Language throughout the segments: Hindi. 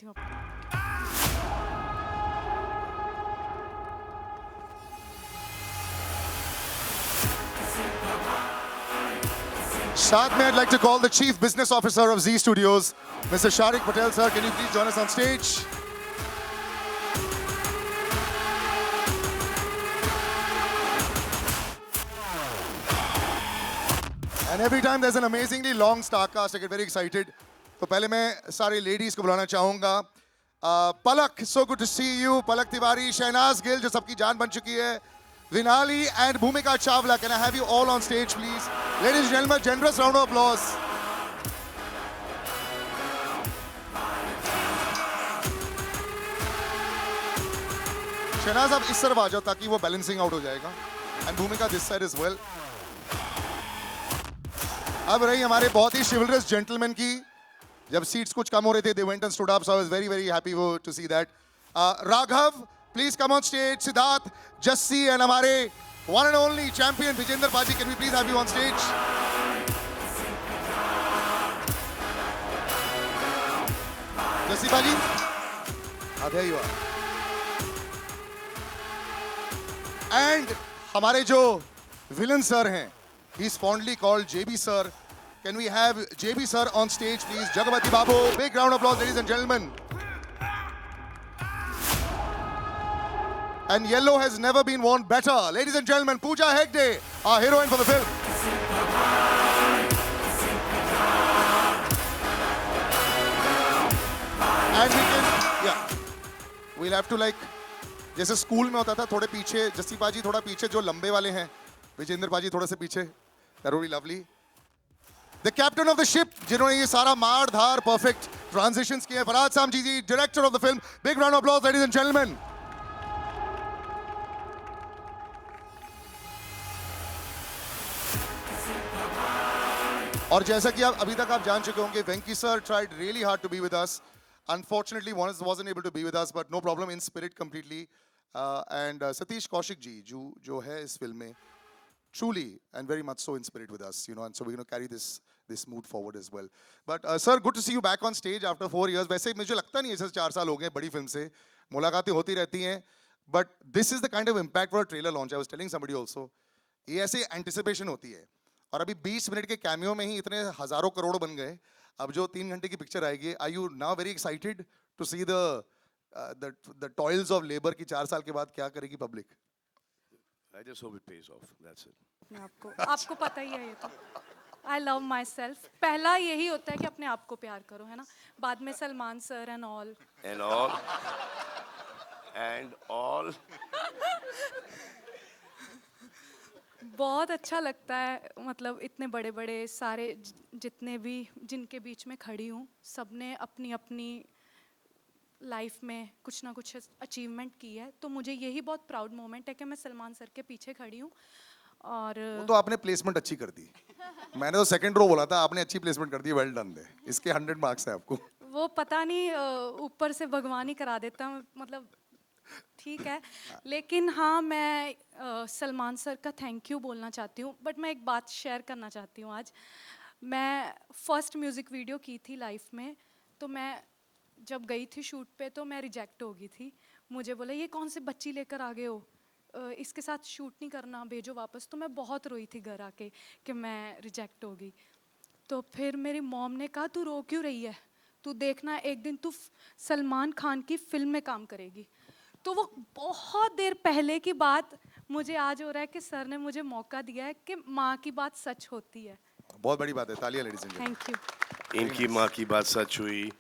करती हूँ। साथ में I'd like to call the Chief Business Officer of Z Studios, Mr. Sharik Patel, sir. Can you please join us on stage? And every time there's an amazingly long star cast, I get very excited. तो पहले मैं सारी ladies को बुलाना चाहूँगा. Palak, so good to see you. Palak Tiwari, Shehnaz Gill, जो सबकी जान बन चुकी है. Vinali and Bhumika Chawla. Can I have you all on stage, please? Ladies and gentlemen, generous round of applause. Shehnaz, आप इस तरफ आ जाओ ताकि वो balancing out हो जाएगा. And Bhumika this side as well. अब रही हमारे बहुत ही chivalrous gentlemen की. जब seats कुछ कम हो रहे थे, they went and stood up, so I was very, very happy to see that. Raghav, please come on stage. Siddharth, Jassi, and हमारे one and only champion Vijender Paji, can we please have you on stage? Jassi Paji, there you are. And हमारे जो villain sir हैं, he's fondly called JB sir. Can we have JB sir on stage, please? Jagapati Babu, big round of applause, ladies and gentlemen. And yellow has never been worn better. Ladies and gentlemen, Pooja Hegde, our heroine for the film. And we can, yeah, we'll have to like, जैसे स्कूल में होता था, थोड़े पीछे, जस्सी पाजी थोड़ा पीछे, जो लंबे वाले हैं, विजेंद्र पाजी थोड़े से पीछे. That would be lovely. The captain of the ship, जिन्होंने ये सारा मार धार perfect transitions किए, फराज सामजी जी, director of the film. Big round of applause, ladies and gentlemen. और जैसा कि आप अभी तक आप जान चुके होंगे, Venki sir tried really hard to be with us. Unfortunately, wasn't able to be with us, but no problem, in spirit completely. And Satish Kaushik ji, जो है इस फिल्म में, truly and very much so in spirit with us, you know, and so we're going to carry this mood forward as well. But sir, good to see you back on stage after 4 years. वैसे मुझे लगता नहीं है जैसे 4 साल हो गए बड़ी फिल्म से, मुलाकातें होती रहती हैं. But this is the kind of impact for a trailer launch. I was telling somebody also, ये ऐसे anticipation होती है. और अभी 20 मिनट के कैमियो में ही इतने हजारों करोड़ बन गए. अब जो 3 घंटे की पिक्चर आएगी, are you now very excited to see the toils of labor की 4 साल के बाद क्या करेगी public? I just hope it pays off. That's it. आपको पता ही है ये तो. I love myself. पहला यही होता है कि अपने आप को प्यार करो, है ना? बाद में Salman sir and all. And all. And all. बहुत अच्छा लगता है, मतलब इतने बड़े बड़े सारे जितने भी जिनके बीच में खड़ी हूँ, सबने अपनी अपनी लाइफ में कुछ ना कुछ अचीवमेंट की है. तो मुझे यही बहुत प्राउड मोमेंट है कि मैं सलमान सर के पीछे खड़ी हूँ. और वो तो आपने प्लेसमेंट अच्छी कर दी. मैंने तो सेकंड रो बोला था, आपने अच्छी प्लेसमेंट कर दी. Well done they. इसके 100 मार्क्स है आपको. वो पता नहीं ऊपर से भगवान ही करा देता, मतलब ठीक है. लेकिन हाँ, मैं सलमान सर का थैंक यू बोलना चाहती हूँ. बट मैं एक बात शेयर करना चाहती हूँ आज. मैं फर्स्ट म्यूज़िक वीडियो की थी लाइफ में, तो मैं जब गई थी शूट पे तो मैं रिजेक्ट हो गई थी. मुझे बोले ये कौन से बच्ची लेकर आ गए हो, इसके साथ शूट नहीं करना, भेजो वापस. तो मैं बहुत रोई थी घर आके कि मैं रिजेक्ट हो गई. तो फिर मेरी मॉम ने कहा तू रो क्यों रही है, तू देखना एक दिन तू सलमान खान की फिल्म में काम करेगी. तो वो बहुत देर पहले की बात मुझे आज हो रहा है कि सर ने मुझे मौका दिया है कि माँ की बात सच होती है. बहुत बड़ी बात है. तालियां ladies and gentleman. Thank you. इनकी माँ की बात सच हुई,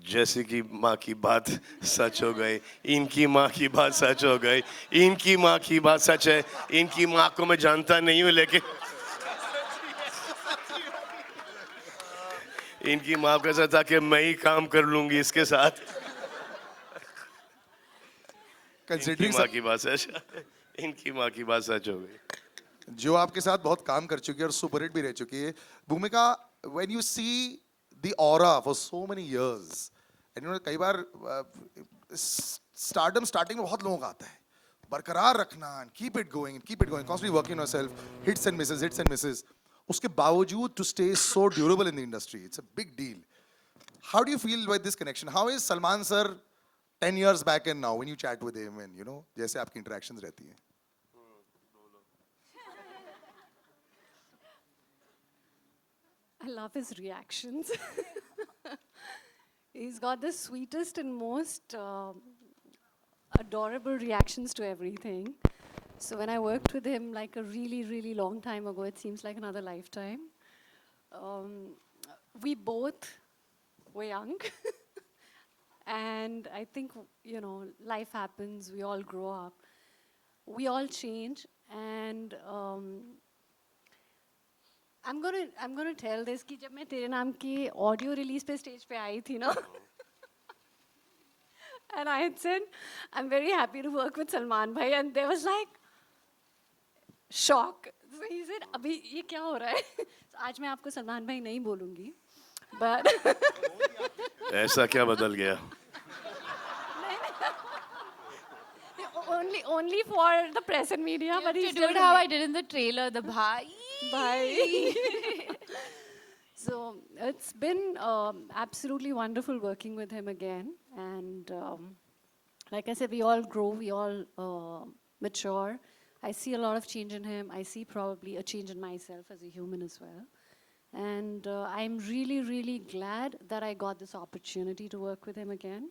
जैसे कि माँ की बात सच हो गई. इनकी माँ की बात सच हो गई. इनकी माँ की बात सच है. इनकी माँ को मैं जानता नहीं हूँ, लेकिन इनकी माँ को ऐसा था कि मैं ही काम कर लूंगी इसके साथ. इनकी माँ की बात सच, इनकी माँ की बात सच हो गई. जो आपके साथ बहुत काम कर चुकी है और सुपरहिट भी रह चुकी है. भूमिका, when you see the aura for so many years, and you know, कई बार stardom starting में बहुत लोगों का आता है. बरकरार रखना, and keep it going, constantly working on yourself, hits and misses. उसके बावजूद to stay so durable in the industry, it's a big deal. how do you feel with this connection? How is Salman sir 10 years back and now when you chat with him and, you know, जैसे आपकी interactions रहती हैं? I love his reactions. He's got the sweetest and most adorable reactions to everything. So when I worked with him like a really, really long time ago, it seems like another lifetime. We both were young. And I think, you know, life happens, we all grow up. We all change. And I'm gonna tell this कि जब मैं तेरे नाम की audio release पे stage पे आई थी ना, and I had said, I'm very happy to work with Salman bhai, and there was like shock. So he said, अभी ये क्या हो रहा है? So आज मैं आपको सलमान भाई नहीं बोलूँगी, but ऐसा क्या बदल गया? only for the press and media. But You he's have to do it how I did in the trailer, the bhai. Bye. So it's been absolutely wonderful working with him again. And like I said, we all grow, we all mature. I see a lot of change in him. I see probably a change in myself as a human as well. And I'm really, really glad that I got this opportunity to work with him again.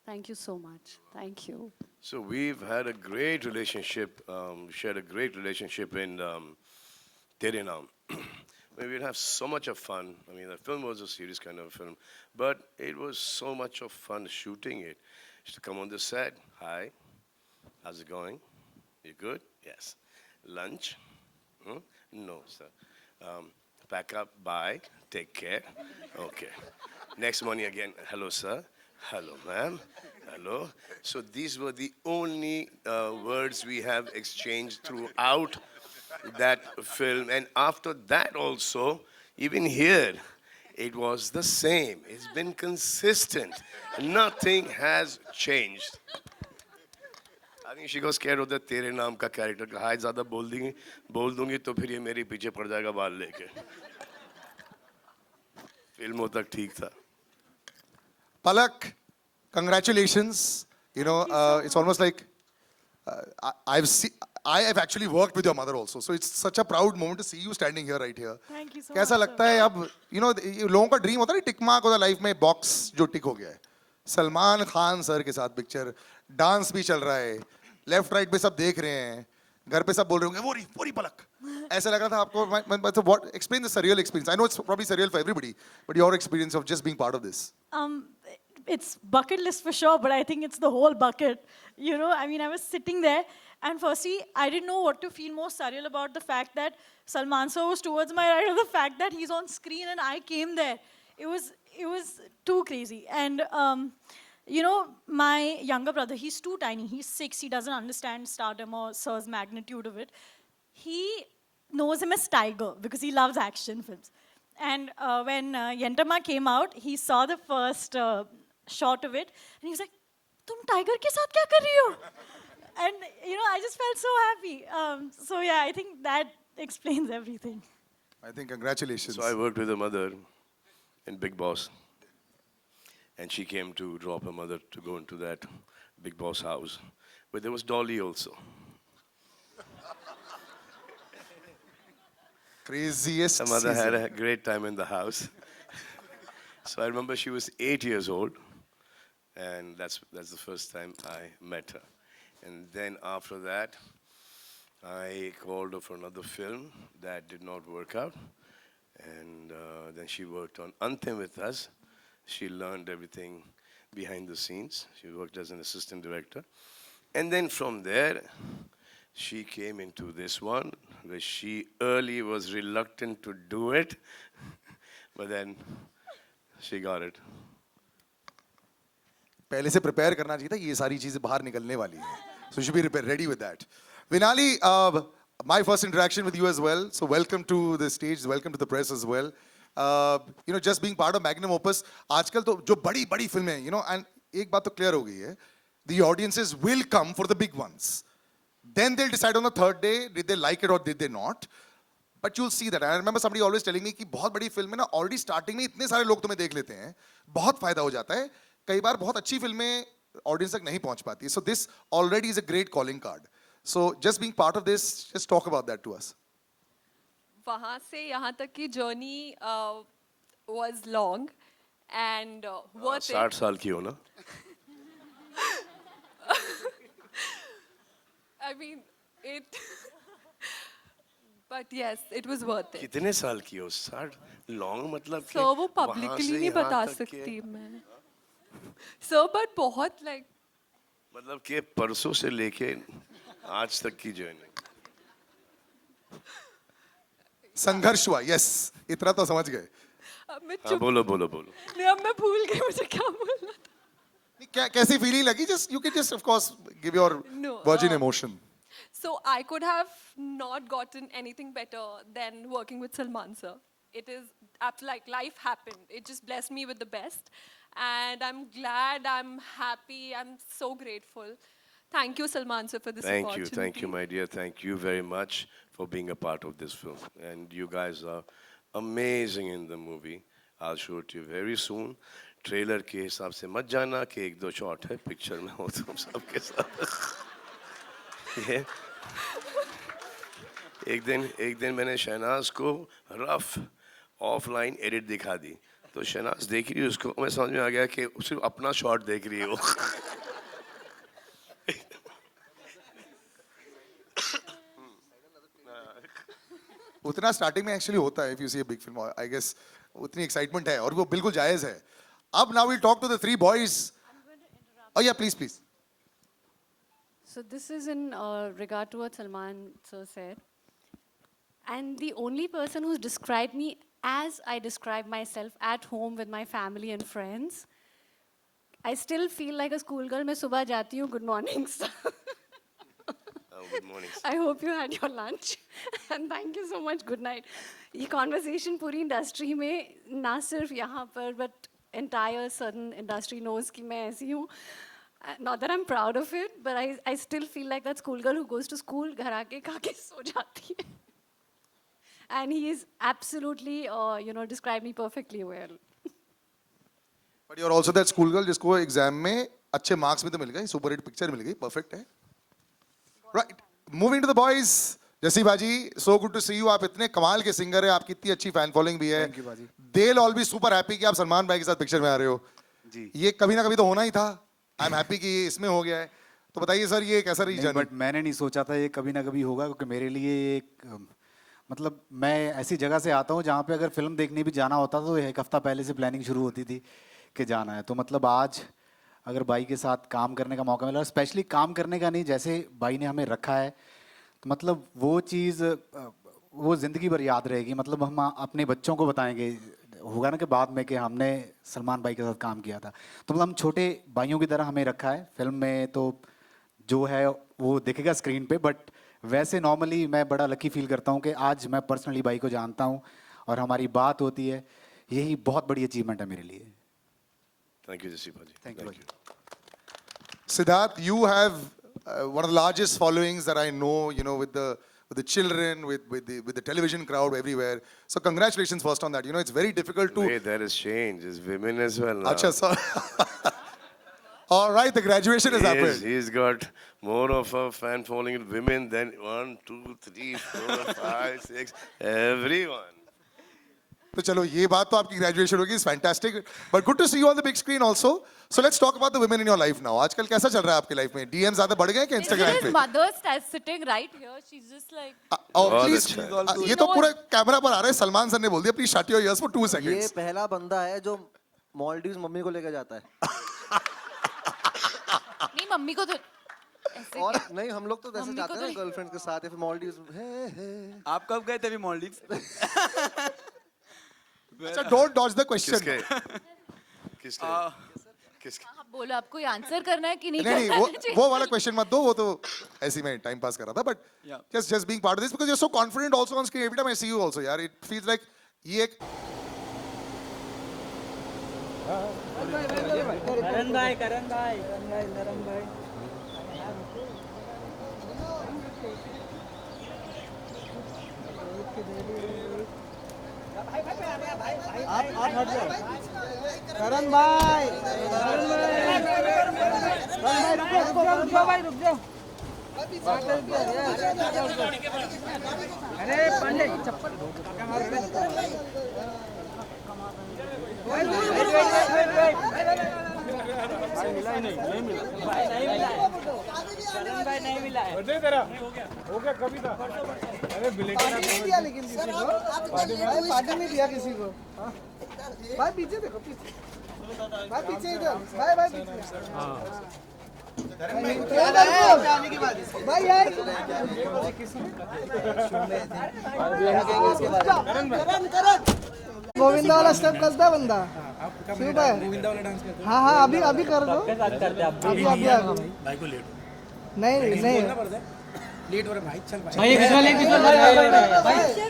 Thank you so much. Thank you. So we've had a great relationship, shared a great relationship in Tere Naam. We'd have so much of fun. I mean, the film was a serious kind of film, but it was so much of fun shooting it. Used to come on the set. Hi, how's it going? You good? Yes. Lunch? Hmm? No, sir. Pack up. Bye. Take care. Okay. Next morning again. Hello, sir. Hello, ma'am. Hello. So these were the only words we have exchanged throughout that film. And after that also, even here, it was the same. It's been consistent. Nothing has changed. I think she got scared of the तेरे नाम का character. हाय ज़्यादा बोल दूंगी तो फिर ये मेरे पीछे पड़ जाएगा बाल लेके. फिल्मों तक ठीक था. Palak, congratulations. You know, it's almost like I have actually worked with your mother also. So it's such a proud moment to see you standing here right here. Thank you so कैसा much, लगता है अब, you know, लोगों का ड्रीम होता है ना टिक मार्क होता है लाइफ में बॉक्स जो टिक हो गया है. सलमान खान सर के साथ पिक्चर, डांस भी चल रहा है, लेफ्ट राइट पे सब देख रहे हैं, घर पे सब बोल रहे होंगे वो रही पलक. ऐसा लग रहा था आपको. So what? Explain the surreal experience. I know it's probably surreal for everybody, but your experience of just being part of this. It's bucket list for sure, but I think it's the whole bucket. You know, I mean, I was sitting there, and firstly, I didn't know what to feel more surreal about the fact that Salman sir was towards my right, or the fact that he's on screen and I came there. It was too crazy. And you know, my younger brother, he's too tiny. He's 6. He doesn't understand stardom or sir's magnitude of it. He knows him as Tiger because he loves action films. And when Yentama came out, he saw the first shot of it, and he was like, "Tum tiger ke saath kya kar rahi ho?" And you know, I just felt so happy. So yeah, I think that explains everything. I think congratulations. So I worked with her mother in Big Boss. And she came to drop her mother to go into that Big Boss house. But there was Dolly also. Craziest Her mother season. had a great time in the house. So I remember she was 8 years old. And that's the first time I met her. And then after that, I called her for another film that did not work out. And then she worked on Anthem with us. She learned everything behind the scenes. She worked as an assistant director. And then from there, she came into this one, where she early was reluctant to do it. But then she got it. पहले से प्रिपेयर करना चाहिए था कि ये सारी चीजें बाहर निकलने वाली हैं. So you should be ready with that. Vinali, my first interaction with you as well. So welcome to the stage, welcome to the press as well. You know, just being part of Magnum Opus, आजकल तो जो बड़ी फिल्में हैं, you know, and एक बात तो clear हो गई है, the audiences will come for the big ones. Then they'll decide on the third day, did they like it or did they not. but you'll see that. I remember somebody always telling me कि बहुत बड़ी फिल्म में ना already starting में इतने सारे लोग तुम्हें देख लेते हैं, बहुत फायदा हो जाता है. कई बार बहुत अच्छी फिल्में ऑडियंस तक नहीं पहुंच पाती. So this already is a great calling card. So just being part of this, just talk about that to us. वहाँ से यहाँ तक की journey was long and worth it. 60 साल की हो ना? I mean, it. But yes, it was worth it. कितने साल की हो? 60 लॉन्ग मतलब कि So वो वहाँ publicly से नहीं यहाँ बता तक के- सकती मैं. So but बहुत like मतलब कि परसों से लेके आज तक की जर्नी. संघर्ष हुआ. Yes, इतना तो समझ गए. अब मैं हाँ चुप बोलो बोलो बोलो. नहीं, अब मैं भूल गई मुझे क्या बोलना था. कैसी फीलिंग लगी? Just you can just of course give your No, virgin emotion. So I could have not gotten anything better than working with Salman sir. It is like life happened. It just blessed me with the best. And I'm glad, I'm happy, I'm so grateful. Thank you, Salman sir, for this opportunity. Thank you, my dear. Thank you very much for being a part of this film. And you guys are amazing in the movie. I'll show it to you very soon. Trailer के हिसाब से मत जाना कि एक दो शॉट है पिक्चर में हो तुम सबके साथ. ये एक दिन मैंने शहनाज को रफ ऑफलाइन एडिट दिखा दी तो शहनाज देख रही उसको मैं समझ में आ गया कि सिर्फ अपना शॉट देख रही है वो. उतना स्टार्टिंग में एक्चुअली होता है. If you see a big film I guess उतनी एक्साइटमेंट है और वो बिल्कुल जायज है. अब now we talk to the three boys. Oh yeah, please, please. So this is in regard to what Salman sir said. And the only person who's described me as I describe myself at home with my family and friends, I still feel like a schoolgirl. मैं सुबह जाती हूँ, good morning sir. Good morning. I hope you had your lunch and thank you so much. Good night. ये conversation पूरी industry में ना सिर्फ यहाँ पर but entire certain industry knows कि मैं ऐसी हूँ. Not that I'm proud of it, but I still feel like that schoolgirl who goes to school घर आके खा के सो जाती है. And he is absolutely, described me perfectly well. But you're also that school girl जिसको एग्जाम में अच्छे मार्क्स भी तो मिल गए, सुपर हिट पिक्चर मिल गई, परफेक्ट है. Right, moving to the boys. Jassi बाजी, so good to see you. आप इतने कमाल के सिंगर है, आपकी इतनी अच्छी फैन फॉलोइंग भी है. Thank you, बाजी. They will all be super happy कि आप सलमान भाई के साथ पिक्चर में आ रहे हो. जी. ये कभी ना कभी तो होना ही था. आई एम हैप्पी कि ये इसमें हो गया है. तो बताइए सर, ये कैसा रही जर्नी? बट मैंने नहीं सोचा था ये कभी ना कभी होगा, क्योंकि मेरे लिए एक मतलब मैं ऐसी जगह से आता हूँ जहाँ पे अगर फिल्म देखने भी जाना होता तो एक हफ्ता पहले से प्लानिंग शुरू होती थी कि जाना है. तो मतलब आज अगर भाई के साथ काम करने का मौका मिला, और स्पेशली काम करने का नहीं, जैसे भाई ने हमें रखा है, तो मतलब वो चीज़ वो ज़िंदगी भर याद रहेगी. मतलब हम अपने बच्चों को बताएंगे, होगा ना कि बाद में कि हमने सलमान भाई के साथ काम किया था. तो मतलब हम छोटे भाइयों की तरह हमें रखा है फिल्म में. तो जो है वो दिखेगा स्क्रीन पे, बट वैसे नॉर्मली मैं बड़ा लकी फील करता हूँ कि आज मैं पर्सनली भाई को जानता हूँ और हमारी बात होती है. यही बहुत बड़ी अचीवमेंट है मेरे लिए. थैंक यू जसी भाजी. Thank you, Siddharth, you have one of the largest followings that I know, with the children, with the television crowd everywhere. So congratulations first on that. It's very difficult to... Wait, there is change. There's women as well now. Acha, sorry. All right, the graduation has happened. He's got more of a fan following with women than 1, 2, 3, 4, 5, 6, everyone. तो चलो ये बात तो आपकी ग्रेजुएशन होगी, is fantastic. But good to see you on the big screen also. So let's talk about the women in your life now. आजकल कैसा चल रहा है आपकी लाइफ में? डीएम ज्यादा बढ़ गए कि इंस्टाग्राम His पे? mother sitting right here. She's just like. बहुत प्लीज, अच्छा है. ये तो पूरा कैमरा पर आ रहा है. सलमान सर ने बोल दिया please shut your ears for 2 ये सेकंड्स. पहला बंदा है जो मालदीव्स मम्मी को लेकर जाता है. नहीं मम्मी को तो ऐसे और नहीं, हम लोग तो वैसे मम्मी जाते को हैं ना तो- गर्लफ्रेंड के साथ या फिर मालदीव्स. आप कब गए थे अभी मालदीव्स? अच्छा, डोंट डॉज द क्वेश्चन. किसके? किसके? आप बोलो आपको आंसर करना है कि नहीं नहीं करना नहीं, वो वाला क्वेश्चन मत दो. वो तो ऐसे ही मैं टाइम पास कर रहा था. But Yeah. just being part of this because you're so confident also on screen. Every time I see you also, यार, it feels like ये एक आप हट जाओ। करण भाई, रुक जाओ भाई, रुक जाओ। अरे पांडे चप्पल नहीं मिला है। तेरा हो गया कभी था। अरे नहीं दिया लेकिन किसी को पार्टी नहीं दिया किसी को। भाई पीछे देखो, पीछे भाई, पीछे इधर भाई, भाई पीछे। हाँ भाई यार गोविंदा वाला स्टेप कसदा बंदा शिव भाई। हाँ हाँ अभी अभी कर दो, अभी अभी आ गया भाई को लेट नहीं नहीं लेट हो रहा भाई। चल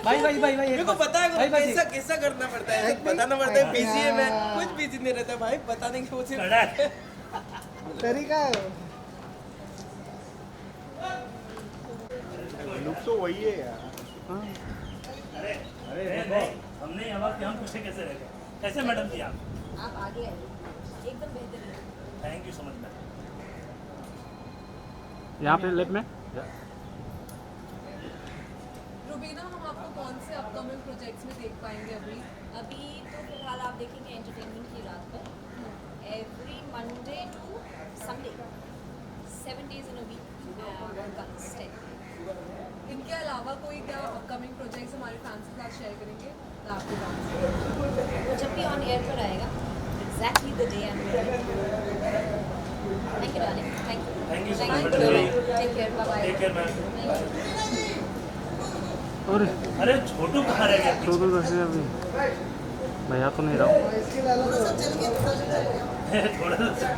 भाई भाई मेरे को पता है कैसा कैसा करना पड़ता है, बताना पड़ता है। बिजी है मैं, कुछ बिजी नहीं रहता भाई, बताने की कोशिश तरीका है। लुक तो वही है यार। अरे हमने यहाँ हम पूछे कैसे रह गए। कैसे मैडम जी आप आगे एकदम बेहतरीन। Thank you so much ma'am. यहाँ पे लेफ्ट में रुबीना, हम आपको कौन से अपकमिंग प्रोजेक्ट्स में देख पाएंगे अभी? अभी तो फिलहाल आप देखेंगे एंटरटेनमेंट की रात पर every Monday to Sunday 7 days in a week constant। इनके अलावा कोई क्या अपकमिंग प्रोजेक्ट्स हमारे फैंस के साथ शेयर करेंगे आपके डांस? वो जब भी ऑन एयर पर आएगा exactly the day I am thank you darling, thank you Thank you so thank much, you, madam. Take care, bye bye. Take care ma'am. अरे छोटू कहाँ रह गया? छोटू कैसे अभी भैया तो नहीं रहा हूँ। थोड़ा सा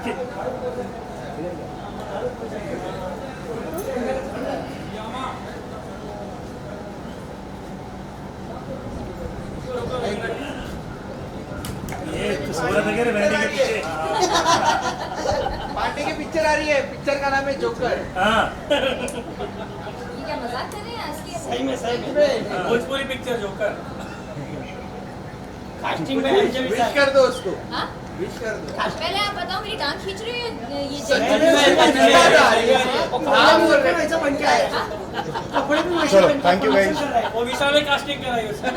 ये तो सोलह वगैरह बैठने के पीछे। पांडे की पिक्चर आ रही है, पिक्चर का नाम है जोकर। हाँ ये क्या मजाक कर रहे हैं असली? सही में भोजपुरी पिक्चर जोकर। कास्टिंग में विश कर दो उसको, हाँ? विश कर दो। पहले आप बताओ मेरी टांग खींच रही है ये चलो थैंक यू गाइस। वो विशाल में कास्टिंग कराई उसने।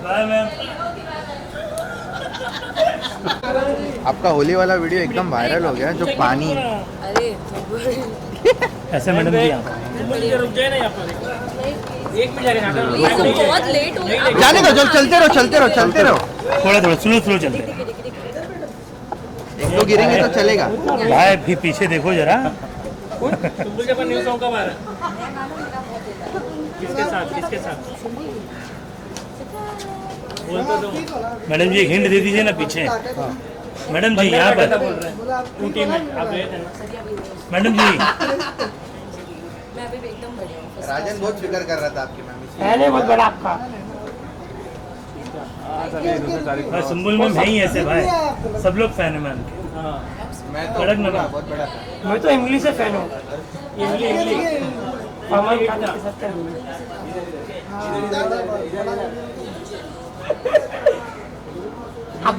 Bye ma'am. आपका होली वाला वीडियो एकदम वायरल हो गया, जो पानी ऐसे मैडम जी आप रुक जाए ना यहाँ पर एक मिनट बहुत लेट हो गया। जाने दो, चलते रहो चलते रहो चलते रहो। थोड़ा थोड़ा स्लो स्लो चलते। एक दो गिरेंगे तो चलेगा। भाई भी पीछे देखो जरा। न्यू सॉन्ग कब आ रहा है? किसके साथ मैडम जी एक हिंट दे दीजिए ना पीछे। मैडम जी यहाँ पर ऊटी में आप गए थे ना? मैडम जी मैं अभी भी एकदम बढ़िया हूँ। राजन बहुत फिक्र कर रहा था आपकी मैम। पहले बहुत बड़ा आपका। भाई सुम्बुल में मैं ही ऐसे भाई सब लोग फैन है मैम के। मैं तो कड़क ना बहुत बड़ा था। मैं तो इंग्लिश से फैन हूँ। इंग्लिश हमारे के साथ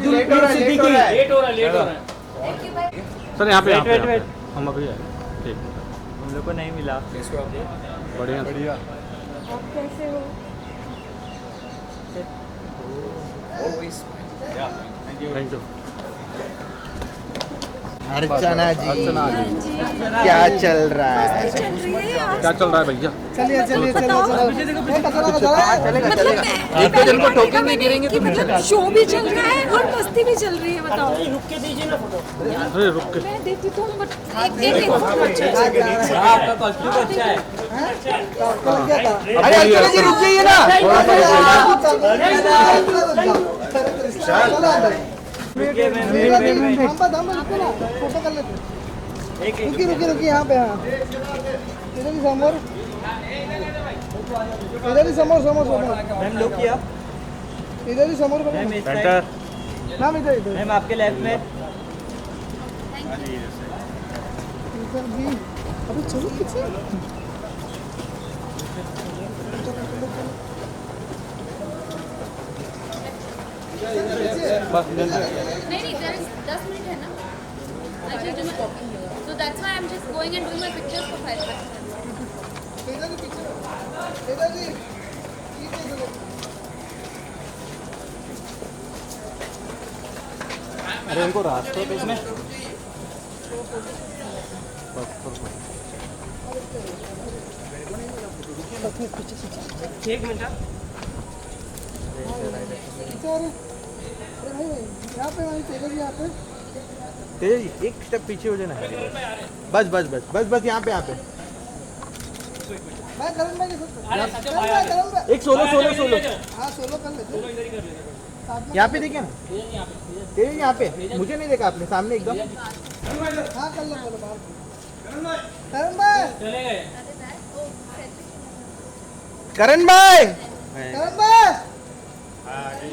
लेट हो रहा है, लेट हो रहा है। लेट हो रहा है सर। यहाँ पे वेट हम अभी आए। ठीक, हम लोग को नहीं मिला। बढ़िया बढ़िया। आप कैसे हो? Thank you. अर्चना जी क्या चल रहा है? क्या चल रहा है भैया? चलिए चलिए चलिए चलेगा चलेगा। एक दो जन को ठोकेंगे गिरेंगे तो मतलब शो भी चल रहा है और मस्ती भी चल रही है, बताओ। रुक के दीजिए ना फोटो। अरे रुक के। मैं देती तो हूँ, बट एक फोटो अच्छा है। आपका कॉस्ट्यूम अच्छा है। अरे अर्चना जी रुक जाइए ना। फोटो कर लेते। रुकी रुकी रुकी यहाँ पे। हाँ इधर ही समोर, इधर ही समोर समोर समोर। मैम लोग किया। इधर ही समोर करो। सेंटर मैम इधर इधर। मैम आपके लेफ्ट में। इधर भी। अभी चलो पीछे। नहीं there is 10 मिनट है ना I just do my so that's why I'm just going and doing my pictures for 5 minutes. Teja ji पीछे तेजा जी अरे उनको रास्ते पे इसमें एक मिनट हाँ। अरे भाई यहाँ पे भाई तेजा जी यहाँ पे तेजा जी एक स्टेप पीछे हो जाना बस बस बस बस बस यहाँ पे मैं करण भाई के साथ करण भाई एक सोलो हाँ सोलो कर लेते यहाँ पे देखिए ना तेजा जी यहाँ पे मुझे नहीं देखा आपने सामने एकदम हाँ कर लो बोलो बाहर करण भाई चले गए करण भाई करण भाई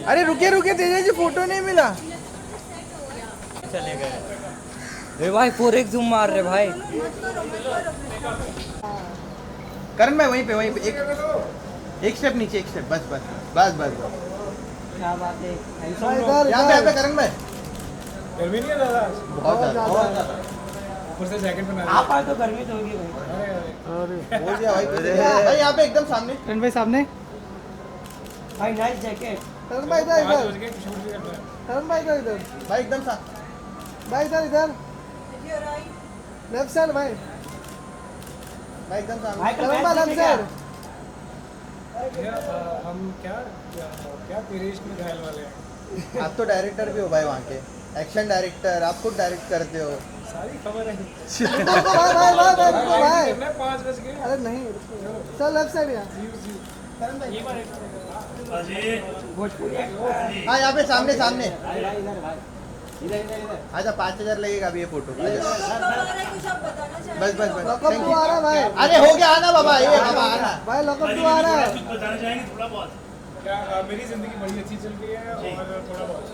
अरे रुके तेजा जी फोटो नहीं मिला चले गए रे भाई 4x जूम मार रहे भाई करण भाई वहीं पे एक स्टेप नीचे एक स्टेप बस क्या बात है यहाँ पे करण भाई गर्मी नहीं है दादा बहुत ज्यादा ऊपर से जैकेट पहना आप आए तो गर्मी तो होगी भाई बोल दिया भाई यहाँ पे एकदम सामने करण भाई सामने भाई नाइस जैकेट करण भाई इधर करण भाई इधर भाई एकदम सामने भाई इधर लेफ्ट साइड भाई भाई एकदम सामने भाई करण भाई लेफ्ट साइड हम क्या पेरिस में घायल वाले हैं आप तो डायरेक्टर भी हो भाई वहाँ के एक्शन डायरेक्टर आप खुद डायरेक्ट करते हो सारी खबर है भाई 5 बज गए अरे नहीं चल लेफ्ट साइड यहाँ हाँ यहाँ पे सामने अच्छा 5,000 लगेगा अभी ये फोटो बस लॉकअप टू आ रहा है भाई अरे हो गया आना बाबा ये बाबा आना भाई लॉकअप टू आ रहा है कुछ बताना चाहेंगे थोड़ा बहुत क्या मेरी जिंदगी बड़ी अच्छी चल रही है और थोड़ा बहुत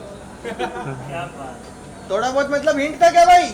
क्या बात थोड़ा बहुत मतलब हिंट था क्या भाई